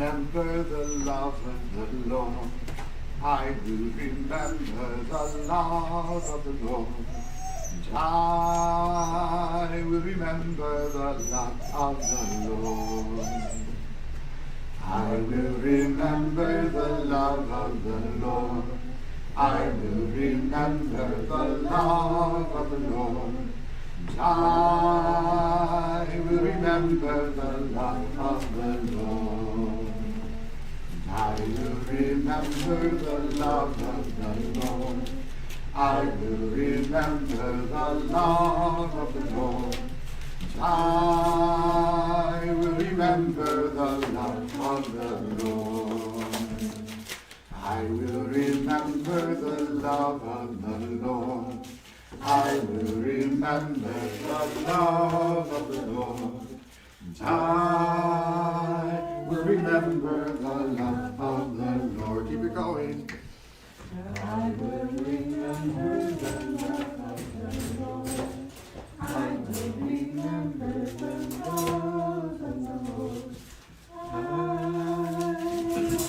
remember the love of the Lord. I will remember the love of the Lord. I will remember the love of the Lord. I will remember the love of the Lord. I will remember the love of the Lord. I will remember the love of the Lord. I will remember the love of the Lord. I will remember the love of the Lord. I will remember the love of the Lord. I will remember the love of the Lord. I will remember the love of the Lord. I will remember the love of the Lord. Keep it going. I will remember the love of the Lord. I will remember the love of the Lord. I will remember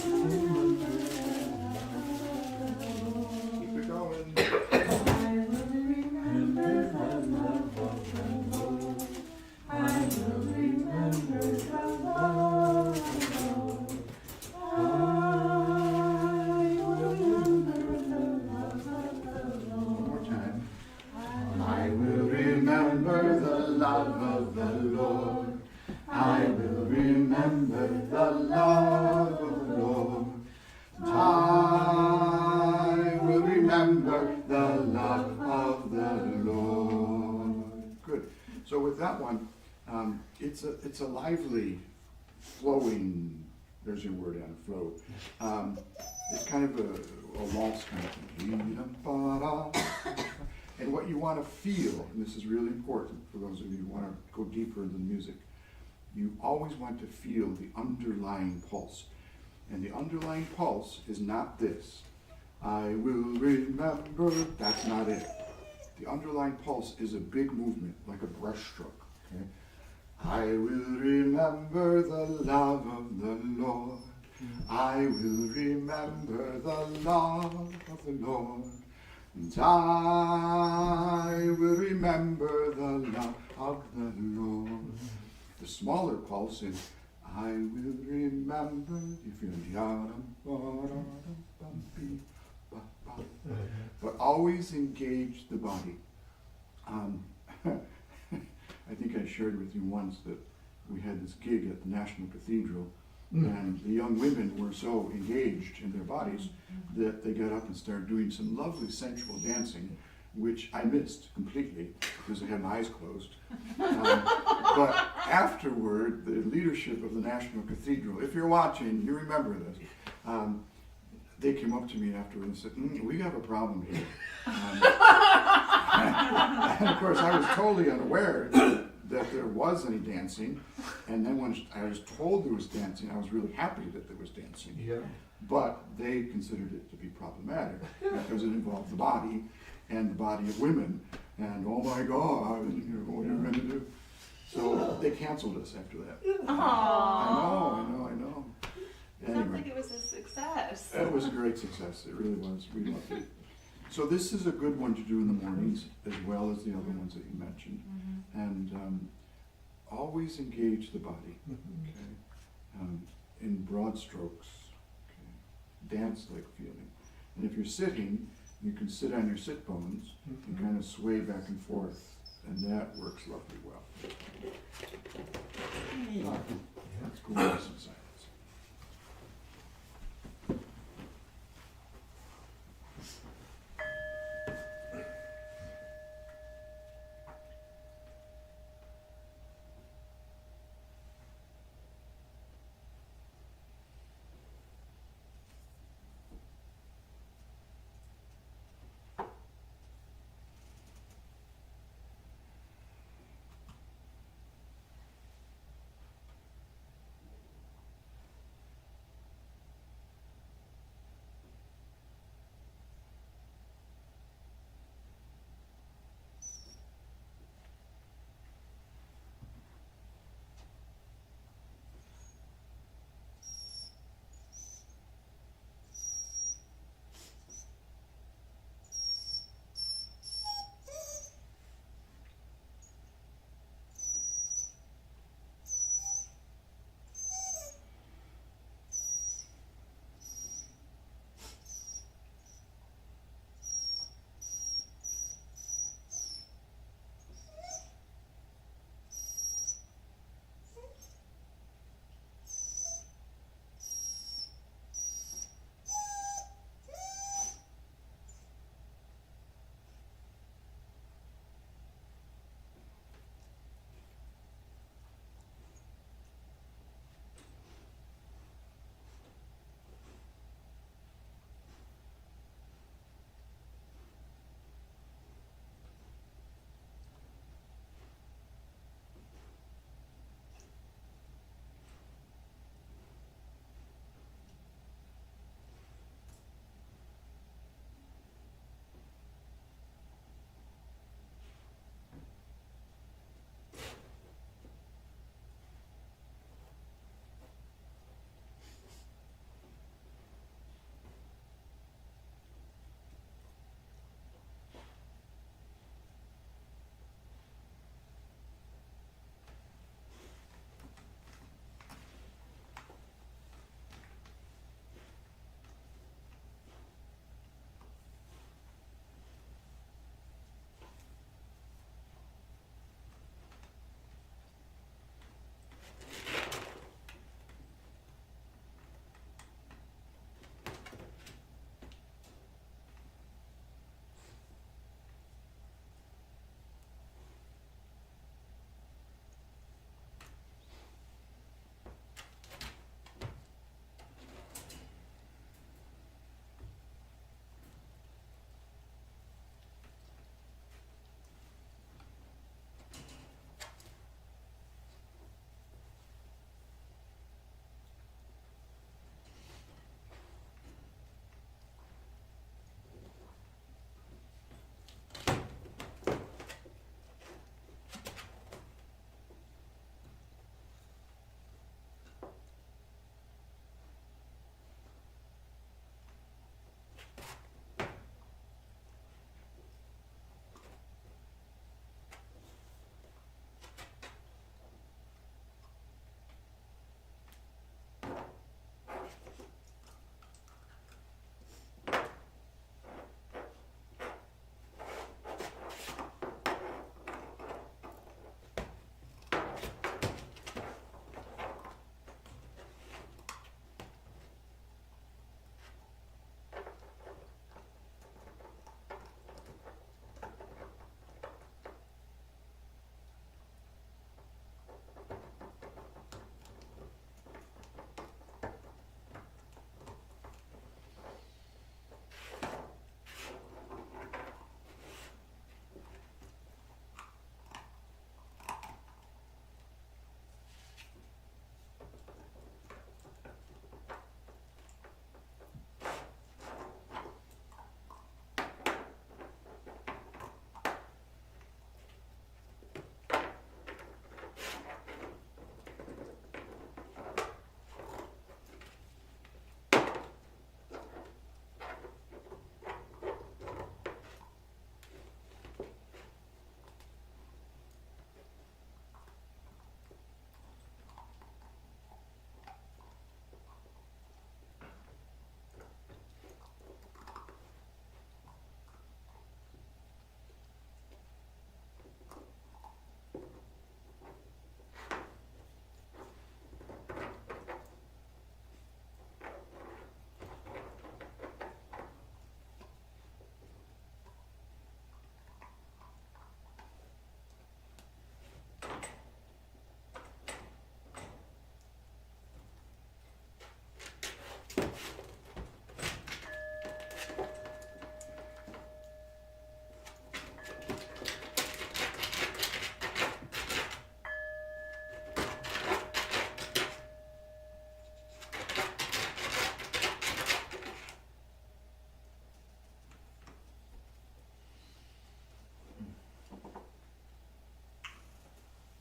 the love of the Lord. Keep it going. I will remember the love of the Lord. I will remember the love of the Lord. I will remember the love of the Lord. I will remember the love of the Lord. I will remember the love of the Lord. Good. So with that one, it's a lively, flowing. There's your word, Anna, flow. It's kind of a waltz kind of thing. And what you want to feel, and this is really important for those of you who want to go deeper into the music, you always want to feel the underlying pulse. And the underlying pulse is not this. I will remember, that's not it. The underlying pulse is a big movement, like a brushstroke. Okay? I will remember the love of the Lord. I will remember the love of the Lord. And I will remember the love of the Lord. The smaller pulse is, I will remember. You feel but always engage the body. I think I shared with you once that we had this gig at the National Cathedral, and the young women were so engaged in their bodies that they got up and started doing some lovely sensual dancing, which I missed completely because I had my eyes closed. But afterward, the leadership of the National Cathedral, if you're watching, you remember this, they came up to me afterward and said, we have a problem here. And of course, I was totally unaware that there was any dancing, and then when I was told there was dancing, I was really happy that there was dancing. Yeah. But they considered it to be problematic because it involved the body and the body of women, and oh my God, what are you going to do? So they canceled us after that. Aww. I know. It sounds like it was a success. It was a great success. It really was. We loved it. So this is a good one to do in the mornings as well as the other ones that you mentioned. And always engage the body, okay? In broad strokes, okay? Dance like feeling. And if you're sitting, you can sit on your sit bones and kind of sway back and forth, and that works lovely well. Let's go into some silence.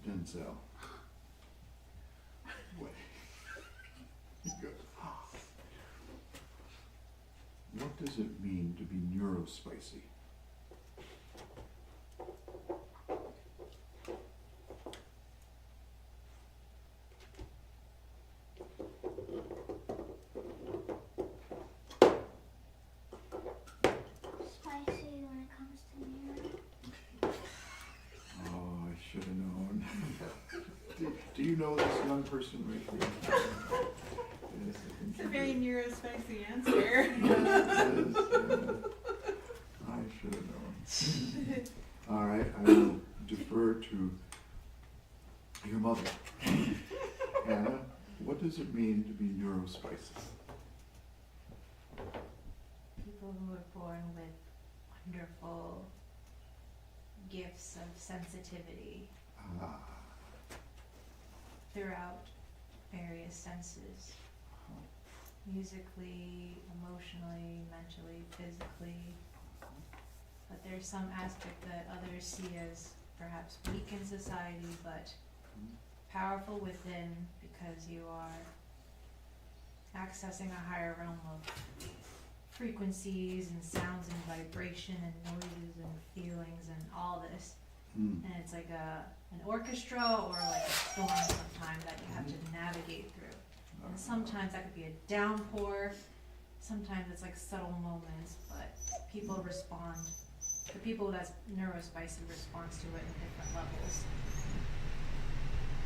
Denzel. What? You go, what does it mean to be neurospicy? Spicy when it comes to neuro. Oh, I should have known. Do you know this young person right here? Yes, I think It's a you very do. neurospicy answer. I should have known. All right, I will defer to your mother. Anna, what does it mean to be neurospicy? People who are born with wonderful gifts of sensitivity Ah, throughout various senses, musically, emotionally, mentally, physically. But there's some aspect that others see as perhaps weak in society, but powerful within, because you are accessing a higher realm of frequencies and sounds and vibration and noises and feelings and all this. mm, And it's like an orchestra or like a storm sometimes that you have to navigate through. And sometimes that could be a downpour, sometimes it's like subtle moments, but people respond. The people that's neurospicy responds to it in different levels.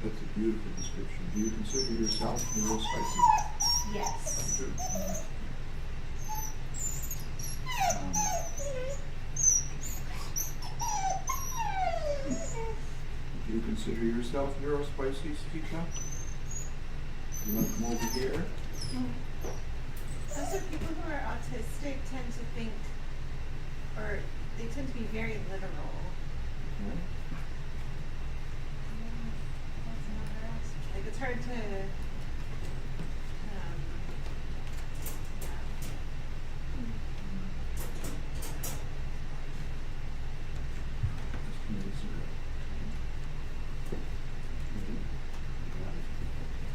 That's a beautiful description. Do you consider yourself neurospicy? Yes. Good. Do you consider yourself neurospicy, Stika? You want to come over here? Also, people who are autistic tend to think, or they tend to be very literal. Okay. That's another aspect. Like it's hard to, yeah.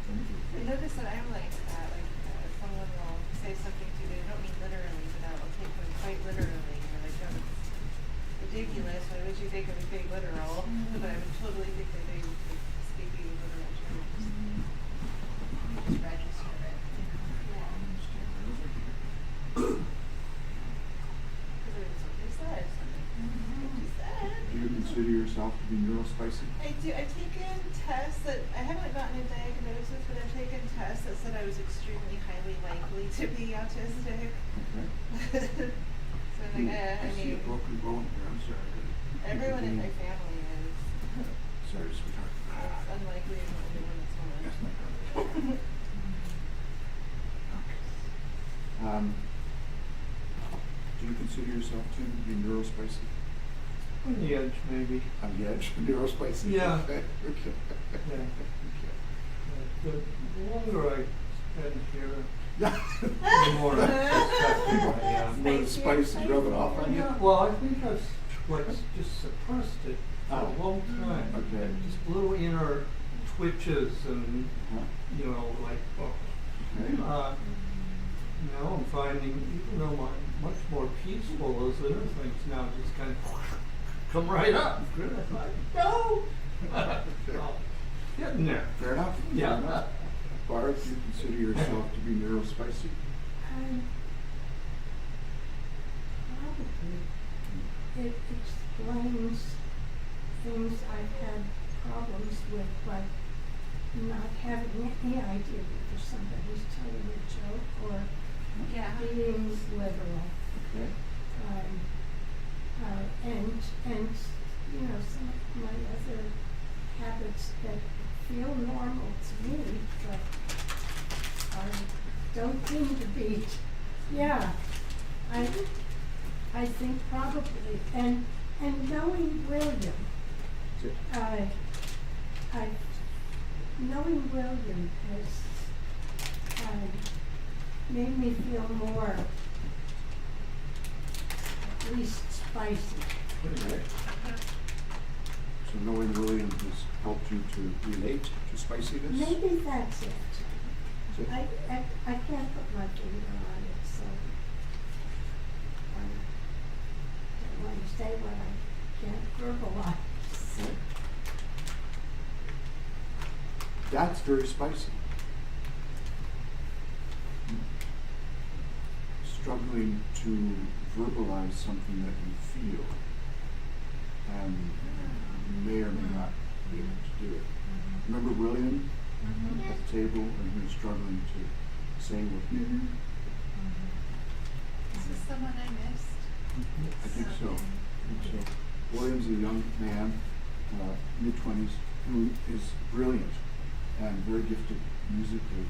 I notice that I'm like that. Like someone will say something to me. They don't mean literally, but I'll take them quite literally. You're like, oh, it's ridiculous. Why would you think of it being literal? But I would totally think that they would be speaking in literal terms. Just register it, you know. Yeah. Because it was what they said. So I'm like, what you said. Do you consider yourself to be neurospicy? I do. I've taken tests that I haven't gotten a diagnosis, but I've taken tests that said I was extremely highly likely to be autistic. Okay. So I'm like, I see a mean, broken bone here. I'm sorry. everyone in my family is. Sorry, sweetheart. It's unlikely I'm the only one that's That's one. not good. Okay. Do you consider yourself to be neurospicy? On the edge, maybe. On the edge, neurospicy? Yeah. Okay. Okay. Yeah. Okay. The longer I spend here, Yeah. the more suspected I am. More spice is rubbing off on you? Yeah, well, I think I've like just suppressed it for Oh. a long time. Okay. Just little inner twitches and, Huh? you know, like, Okay. now I'm finding, even though I'm much more peaceful, those inner things now just kind of come right up. Good. I'm like, no! Well, getting there. Fair enough. Yeah. Fair enough. Barb, do you consider yourself to be neurospicy? Probably. It explains things I've had problems with, like not having any idea whether somebody's telling a joke or Yeah. being literal. Okay. And you know, some of my other habits that feel normal to me, but don't seem to be. Yeah, I think probably, and knowing William, Sit. knowing William has made me feel more, at least spicy. Okay. So knowing William has helped you to relate to spiciness? Maybe that's it. Is it? I can't put my finger on it, so I don't want to say what I can't verbalize. That's very spicy. Struggling to verbalize something that you feel, and you may or may not be able to do it. Remember William at the table, and he was struggling to say what he Is this someone I missed? I think so. William's a young man, mid-20s, who is brilliant and very gifted musically,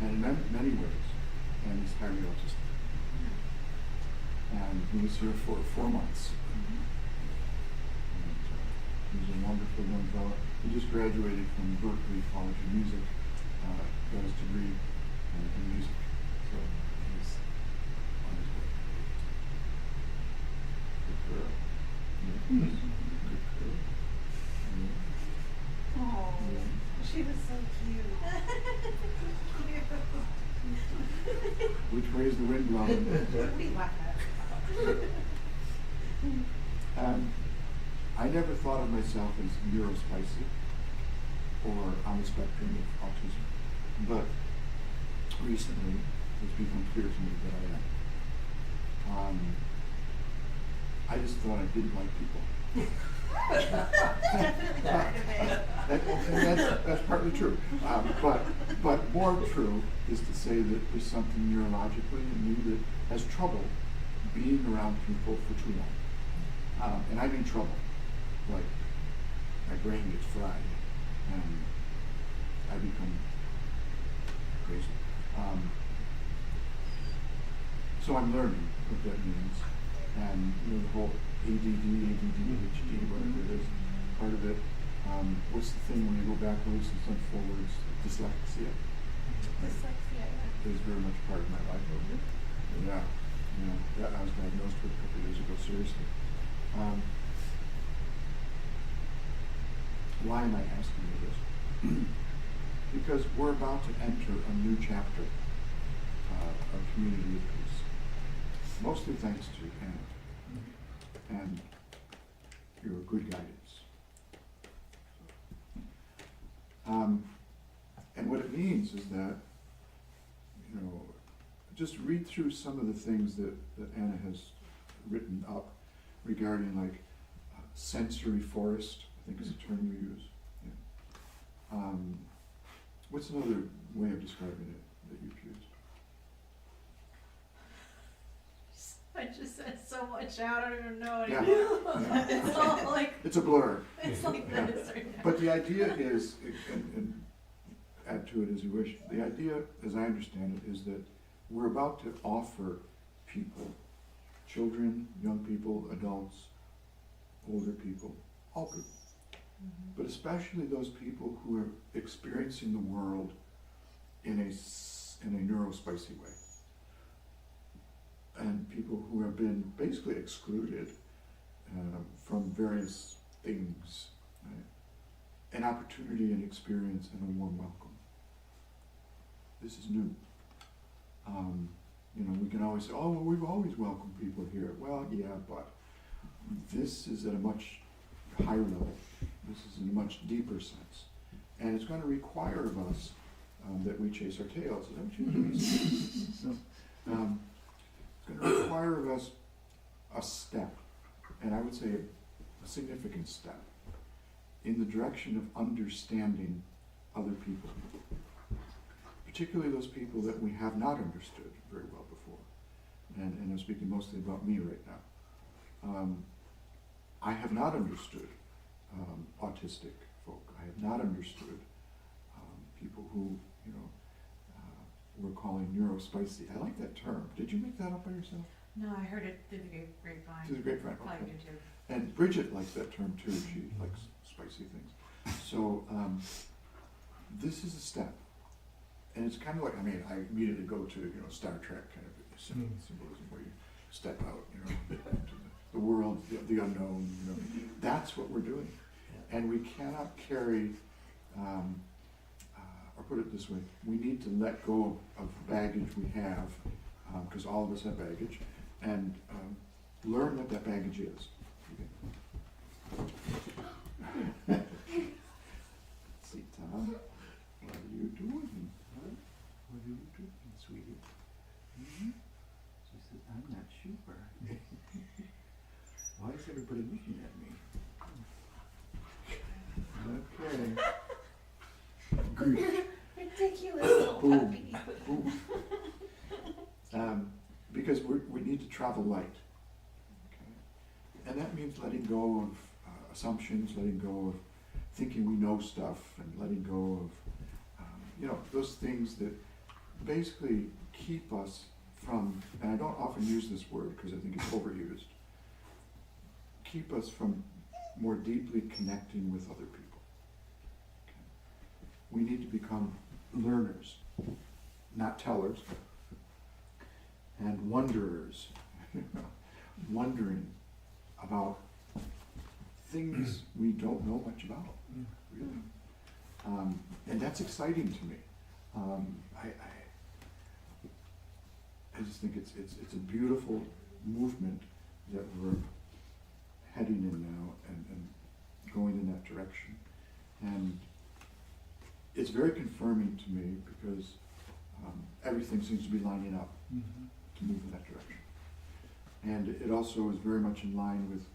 and in many ways, and he's highly autistic. And he was here for 4 months. And, he's a wonderful young fellow. He just graduated from Berkeley College of Music, got his degree in music. So he's on his way. Good girl. Yeah. Good girl. Yeah. Oh, she was so cute. Which way is the wind blowing? We laugh at her. I never thought of myself as neurospicy or on the spectrum of autism, but recently it's become clear to me that I am. I just thought I didn't like people. Definitely part of it. And that's partly true. But more true is to say that there's something neurologically in me that has trouble being around people for too long. And I mean trouble. Like, my brain gets fried and I become crazy. So I'm learning what that means. And the whole ADD, ADHD, whatever it is, part of it. What's the thing when you go backwards instead of forwards? Dyslexia. Dyslexia, yeah. Is very much part of my life. Yeah, that I was diagnosed with a couple of years ago, seriously. Why am I asking you this? Because we're about to enter a new chapter of community of peace. Mostly thanks to Anna and your good guidance. And what it means is that, just read through some of the things that Anna has written up regarding sensory forest, I think is a term you use. Yeah. What's another way of describing it that you've used? I just said so much out, I don't even know Yeah. anymore. Yeah. It's all like, It's a blur. it's like Yeah. this right now. But the idea is, and add to it as you wish, the idea, as I understand it, is that we're about to offer people, children, young people, adults, older people, all people, but especially those people who are experiencing the world in a neurospicy way. And people who have been basically excluded from various things, right? An opportunity and experience and a warm welcome. This is new. We can always say, oh, well, we've always welcomed people here. Well, yeah, but this is at a much higher level. This is in a much deeper sense. And it's going to require of us that we chase our tails. Is that what you do? It's going to require of us a step, and I would say a significant step, in the direction of understanding other people, particularly those people that we have not understood very well before. And I'm speaking mostly about me right now. I have not understood autistic folk. I have not understood people who, we're calling neurospicy. I like that term. Did you make that up by yourself? No, I heard it through the grapevine. Through the grapevine, Probably okay. do too. And Bridget likes that term too. She likes spicy things. So this is a step. And it's kind of like, I immediately go to, Star Trek kind of symbolism where you step out, into the world, the unknown, That's what we're doing. And we cannot carry, or put it this way, we need to let go of baggage we have, because all of us have baggage, and learn what that baggage is. See, Tom, what are you doing? Huh? What are you doing, sweetie? She said, I'm not sure. Why is everybody looking at me? Okay. Greek. Ridiculous little Boom. puppy. Boom. Because we need to travel light. Okay? And that means letting go of assumptions, letting go of thinking we know stuff, and letting go of, those things that basically keep us from, and I don't often use this word because I think it's overused, keep us from more deeply connecting with other people. Okay? We need to become learners, not tellers, and wanderers, wondering about things we don't know much about, really. And that's exciting to me. I just think it's a beautiful movement that we're heading in now and going in that direction. And it's very confirming to me because everything seems to be lining up to move in that direction. And it also is very much in line with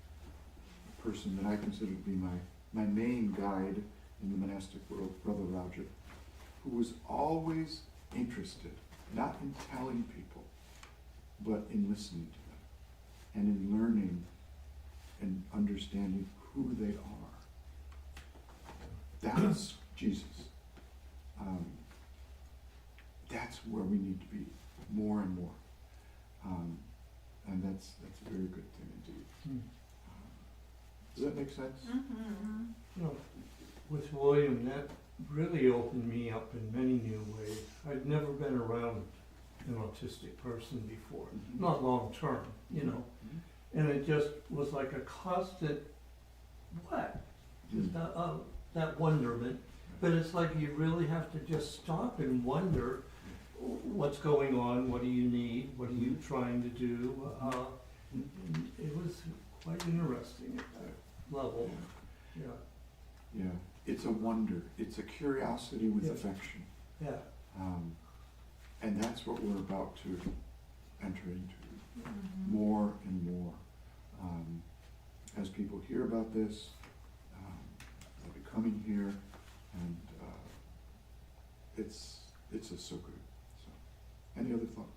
the person that I consider to be my main guide in the monastic world, Brother Roger, who was always interested, not in telling people, but in listening to them and in learning and understanding who they are. That's Jesus. That's where we need to be more and more. And that's a very good thing indeed. Does that make sense? You know, with William, that really opened me up in many new ways. I'd never been around an autistic person before, not long term, and it just was like a constant, just that wonderment. But it's like you really have to just stop and wonder what's going on, what do you need, what are you trying to do. It was quite interesting at that level. Yeah. It's a wonder. It's a curiosity with Yeah. affection. Yeah. And that's what we're about to enter into more and more. As people hear about this, they'll be coming here, and it's just so good. So, any other thoughts?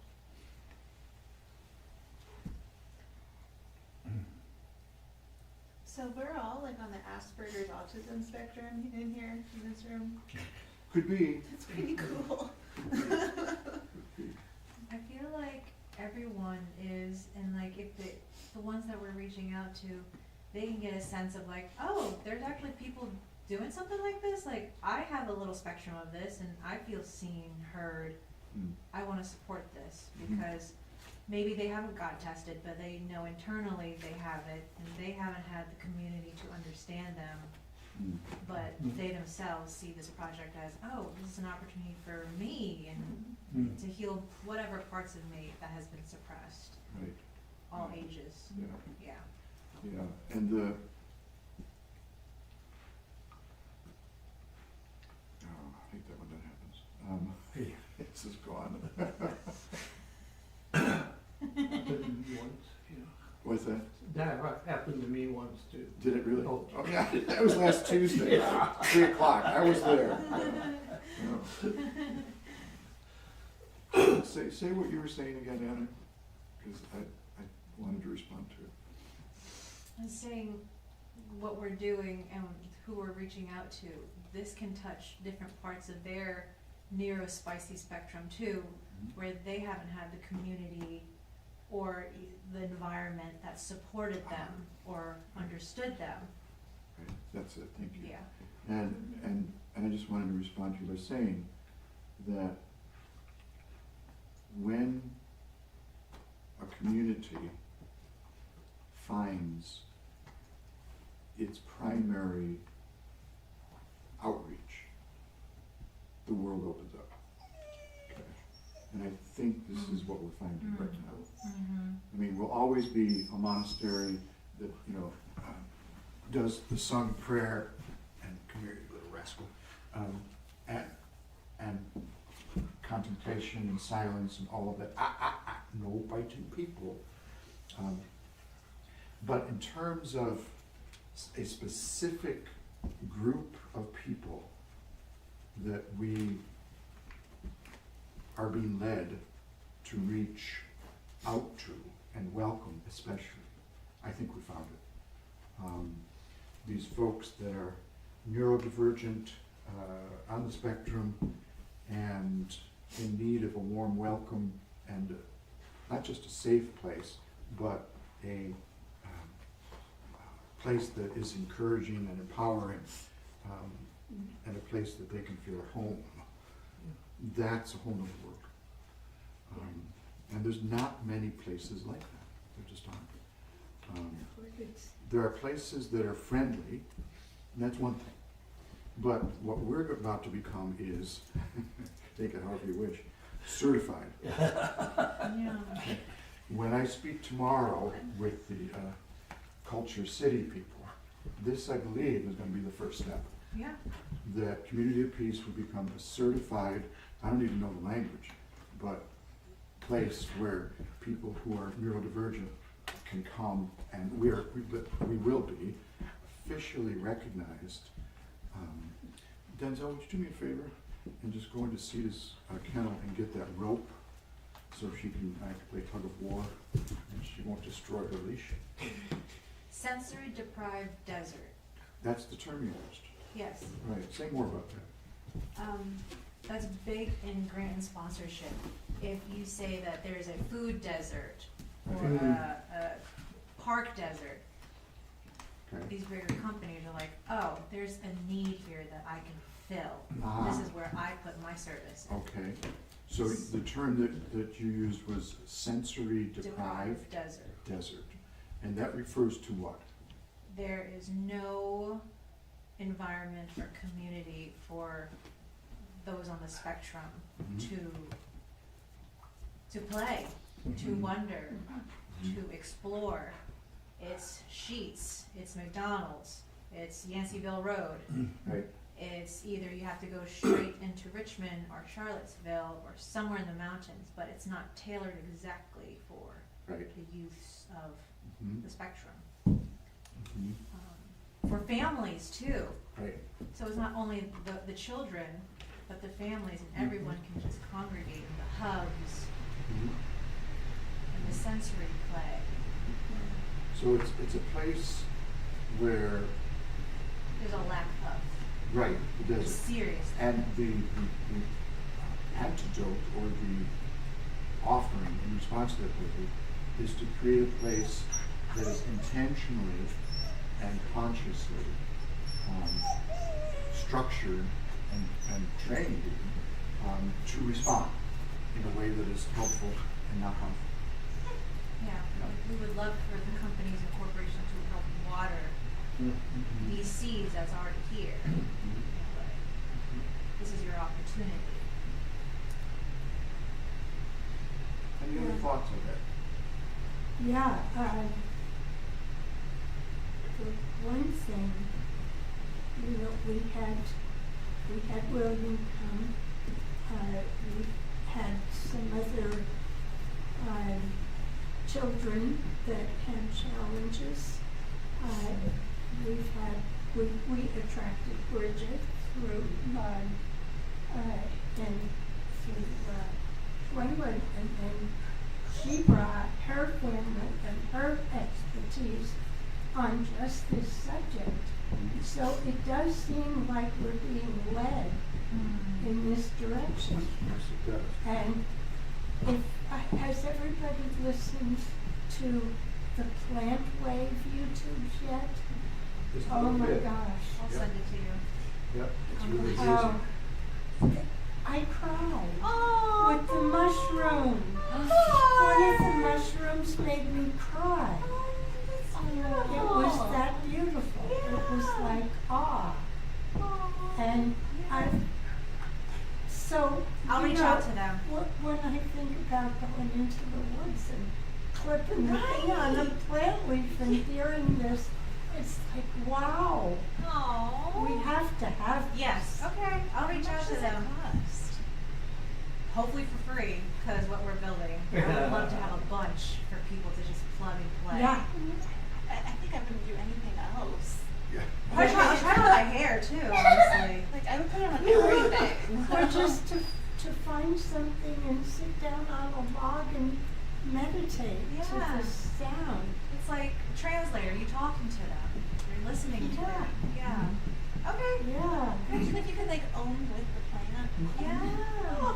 So we're all like on the Asperger's autism spectrum in here, in this room. Could be. That's pretty cool. I feel like everyone is, and like if the ones that we're reaching out to, they can get a sense of like, oh, there's actually people doing something like this. Like I have a little spectrum of this, and I feel seen, heard. I want to support this because maybe they haven't got tested, but they know internally they have it, and they haven't had the community to understand them. But they themselves see this project as, oh, this is an opportunity for me and to heal whatever parts of me that has been suppressed. Right. All ages. Yeah. Yeah. Yeah. And I hate that when that happens. It's just gone. Happened once, What's that? That happened to me once too. Did it really? Oh. Yeah, that was last Tuesday, 3 o'clock. I was there. Yeah. Say what you were saying again, Anna, because I wanted to respond to it. I was saying what we're doing and who we're reaching out to, this can touch different parts of their neurospicy spectrum too, where they haven't had the community or the environment that supported them or understood them. Right. That's it. Thank you. Yeah. And I just wanted to respond to you by saying that when a community finds its primary world opens up. Okay. And I think this is what we're finding right now. I mean, we'll always be a monastery that, does the sung prayer and come here, you little rascal, and contemplation and silence and all of that. No biting people. But in terms of a specific group of people that we are being led to reach out to and welcome especially, I think we found it. These folks that are neurodivergent, on the spectrum, and in need of a warm welcome and not just a safe place, but a place that is encouraging and empowering, and a place that they can feel at home. That's a whole nother world. And there's not many places like that. There just aren't. There are places that are friendly, and that's one thing. But what we're about to become is, take it however you wish, certified. Yeah. When I speak tomorrow with the Culture City people, this I believe is going to be the first step. Yeah. That Community of Peace will become a certified, I don't even know the language, but place where people who are neurodivergent can come, and we will be officially recognized. Denzel, would you do me a favor and just go into Sita's kennel and get that rope so she can play tug of war and she won't destroy her leash? Sensory deprived desert. That's the term you used. Yes. Right, say more about that. That's big in grant and sponsorship. If you say that there's a food desert or a park desert, Okay. these bigger companies are like, oh, there's a need here that I can fill. Ah. This is where I put my service in. Okay, so the term that you used was sensory deprived desert. And that refers to what? There is no environment or community for those on the spectrum to play, to wonder, to explore. It's Sheetz, it's McDonald's, it's Yanceyville Road. Right. It's either you have to go straight into Richmond or Charlottesville or somewhere in the mountains, but it's not tailored exactly for Right. the youths of the spectrum. For families too. Right. So it's not only the children, but the families, and everyone can just congregate in the hubs and the sensory play. So it's a place where, There's a lack of. right, the desert. Serious. And the antidote or the offering in response to that is to create a place that is intentionally and consciously structured and trained to respond in a way that is helpful and not harmful. Yeah, we would love for the companies and corporations to help water these seeds that's already here. But this is your opportunity. Any other thoughts on that? Yeah, for one thing, we had William come, we had some other children that had challenges. We attracted Bridget through Wayland, and she brought her family and her expertise on just this subject. So it does seem like we're being led in this direction. Yes, it does. And has everybody listened to the Plant Wave YouTubes yet? Just a Oh little my bit. gosh. I'll Yep. send it to you. Yep, it's really easy. How I cried Oh, with the mushroom. One of the mushrooms made me cry. It was that beautiful. It was like awe. And I'm so walking into the woods and clipping the thing on a plant leaf and hearing this. It's like, wow, Aww. we have to have this. Yes, okay, I'll reach out to them. Cost? Hopefully for free, because what we're building. I would love to have a bunch for people to just plug and play. Yeah. I think I wouldn't do anything else. Yeah. I'll try it on my hair too, honestly. Like I would put it on everything. Or just to find something and sit down on a log and meditate to Yeah. the sound. It's like a translator, you talking to them, you're listening to them. Yeah. Okay. Yeah. Imagine if you could like own with the plant. Yeah.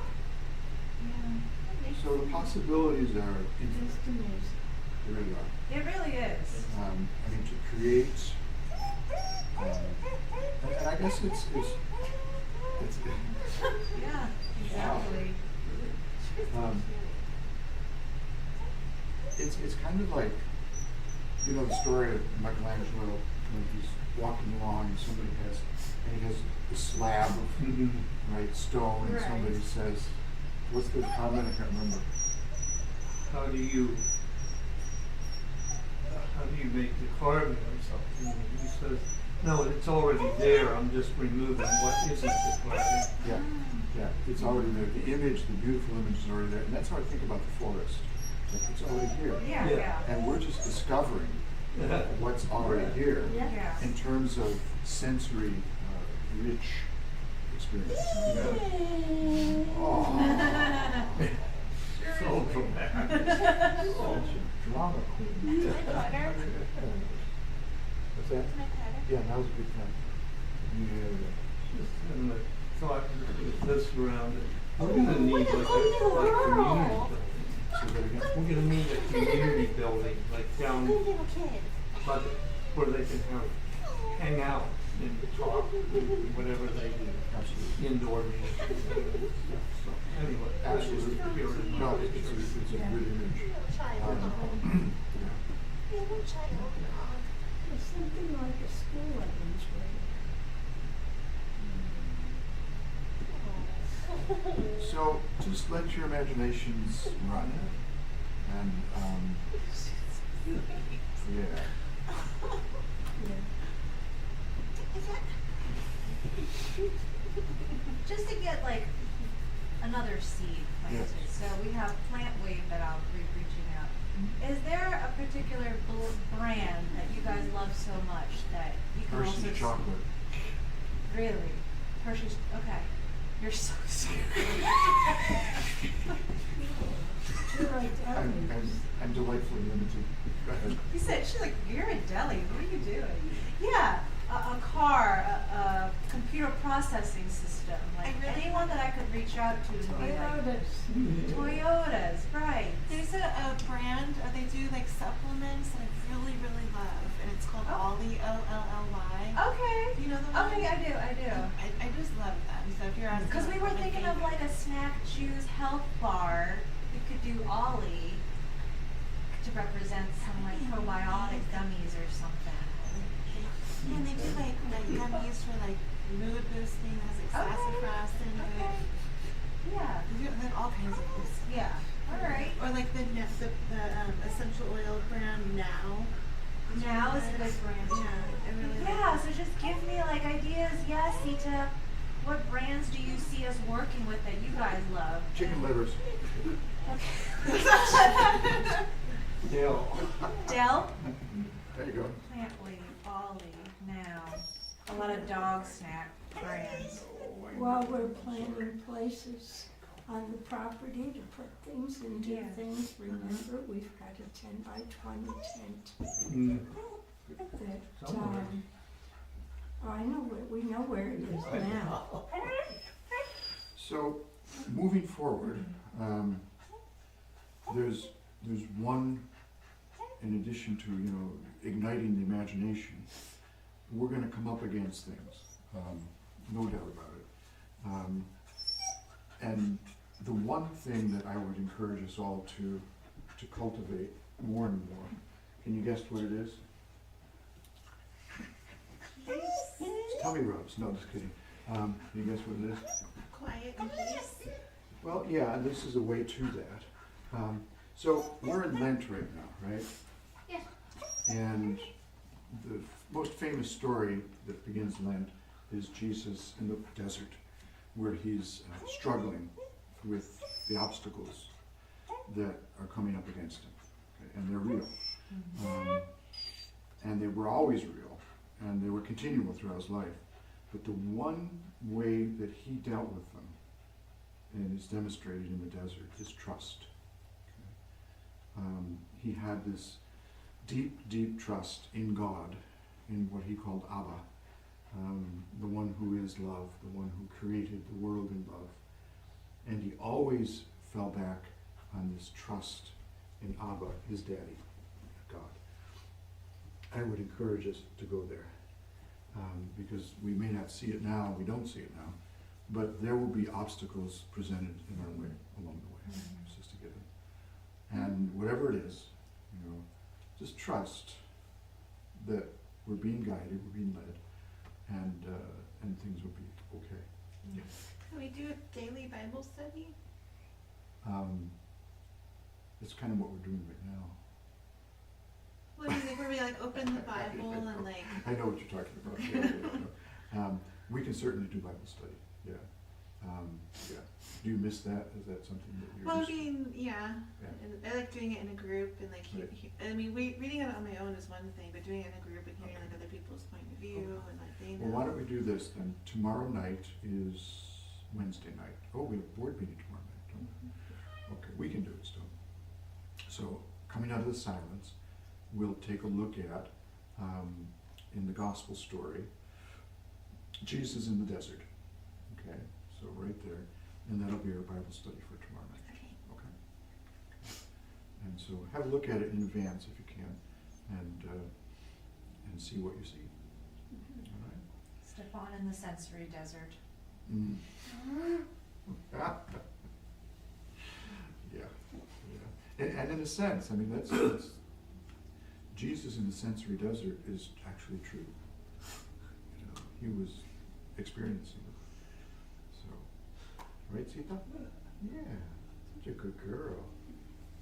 So the possibilities are infinite. Just amazing. They really are. It really is. I mean, to create, and I guess it's Yeah, exactly. it's kind of like, you know, the story of Michelangelo when he's walking along and he has a slab of right stone, and Right. somebody says, what's the comment? I can't remember. How do you make the carving or something? And he says, no, it's already there, I'm just removing what isn't the carving. Yeah, yeah, it's already there. The image, the beautiful image is already there, and that's how I think about the forest. Like, it's already here, Yeah, Yeah. yeah. and we're just discovering what's already here Yeah. Yeah. in terms of sensory, rich experience. Aw. So dramatic. Drama queen. Butter. What's that? Can I pet her? Yeah, that was a good time. Just having a thought with this around it. We're gonna need like a community building. So that again. We're gonna need a community building, like down, Good little kid. but where they can hang out and talk, whatever they do. Absolutely. Indoor meetings. So anyway, that's just Absolutely. here in No, my it's picture. a good image. Child. Yeah. Little child. There's something like a school I enjoy. So just let your imaginations run. And, yeah. Yeah. Just to get like another seed planted. Yes. So we have Plant Wave that I'll be reaching out. Is there a particular brand that you guys love so much that you can Hershey's also chocolate. Really? Hershey's, okay. You're so sweet. You're right, I'm delightfully limited. Go ahead. You said, she's like, you're a deli, what are you doing? Yeah, a car, a computer processing system, like I really- anyone that I could reach out to and be like, Toyotas, right. There's a brand, they do like supplements that I really, really love, and it's called Oh. Ollie, Olly. Okay. Do you know the one? Okay, I do. I just love them, so if you're asking. Because we were what my thinking of favorite- like a snack juice health bar. We could do Ollie to represent some like probiotic gummies or something. Yeah, and they do like gummies for like mood boosting, that has like Okay. sassafras in Okay. it. Yeah. They have all kinds of things. Yeah. All right. Or like the essential oil brand Now. Now is a good brand. Yeah, I really like Yeah, it. so just give me like ideas, yes, Sita. What brands do you see us working with that you guys love? Chicken livers. Dale. Dell? There you go. Plant Wave, Ollie, Now. A lot of dog snack brands. While we're planning places on the property to put things and do Yeah. things, remember, we've got a 10-by-20 tent Mm. that, Somewhere. I know where, we know where it is now. So, moving forward, there's one, in addition to, you know, igniting the imagination, we're gonna come up against things, no doubt about it. And the one thing that I would encourage us all to cultivate more and more, can you guess what it is? It's tummy rubs, no, just kidding. Can you guess what it is? Quiet and peace. Well, yeah, and this is a way to that. So we're in Lent right now, right? Yeah. And the most famous story that begins Lent is Jesus in the desert, where he's struggling with the obstacles that are coming up against him. Okay? And they're real. And they were always real, and they were continual throughout his life. But the one way that he dealt with them, and is demonstrated in the desert, is trust. He had this deep, deep trust in God, in what he called Abba, the one who is love, the one who created the world in love. And he always fell back on this trust in Abba, his daddy, God. I would encourage us to go there, because we may not see it now, we don't see it now, but there will be obstacles presented in our way, along the way, just to get it. And whatever it is, just trust that we're being guided, we're being led, and things will be okay. Can we do a daily Bible study? It's kind of what we're doing right now. Well, I mean, like where we like open the Bible and like. I know what you're talking about. Yeah. We can certainly do Bible study. Yeah. Yeah. Do you miss that? Is that something that you're Well, I used to? mean, yeah. Yeah. And I like doing it in a group and like, Right. I mean, reading it on my own is one thing, but doing it in a group and hearing like other people's point of view and like they know. Well, why don't we do this then? Tomorrow night is Wednesday night. Oh, we have a board meeting tomorrow night, don't we? Okay, we can do it still. So, coming out of the silence, we'll take a look at, in the gospel story, Jesus in the desert. Okay, so right there. And that'll be our Bible study for tomorrow night. Okay. Okay. And so have a look at it in advance if you can, and see what you see. All right. Stefan in the sensory desert. Mm. Yeah. And in a sense, I mean, that's Jesus in the sensory desert is actually true. He was experiencing it. So, right, Sita? Yeah, such a good girl.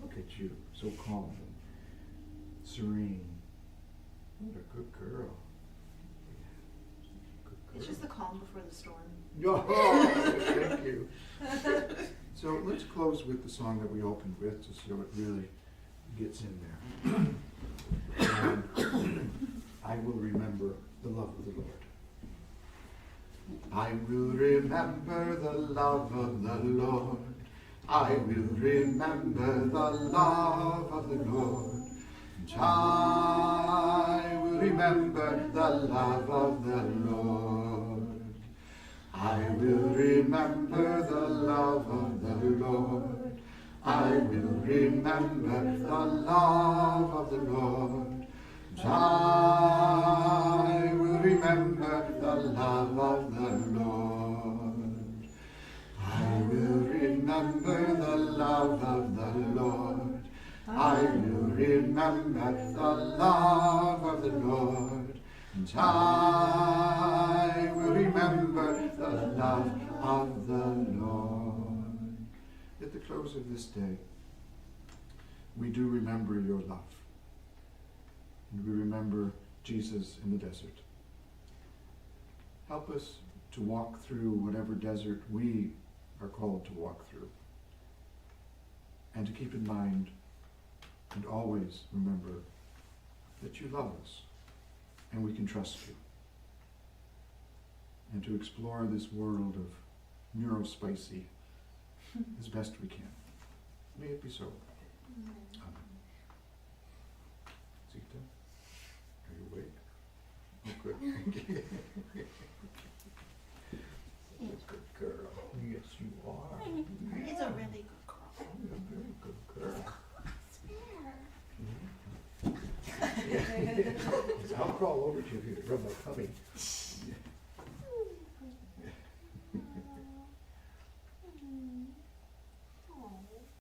Look at you, so calm and serene. What a good girl. Good girl. It's just the calm before the storm. Oh, thank you. So let's close with the song that we opened with, just so it really gets in there. I will remember the love of the Lord. I will remember the love of the Lord. I will remember the love of the Lord. I will remember the love of the Lord. I will remember the love of the Lord. I will remember the love of the Lord. I will remember the love of the Lord. I will remember the love of the Lord. I will remember the love of the Lord. And I will remember the love of the Lord. At the close of this day, we do remember your love. And we remember Jesus in the desert. Help us to walk through whatever desert we are called to walk through. And to keep in mind and always remember that you love us and we can trust you. And to explore this world of neurospicy as best we can. May it be so. Amen. Sita, are you awake? Oh, good. Good girl. Yes, you are. It's a really good girl. You're a very good girl. Spare. I'll crawl over to you if you rub my tummy.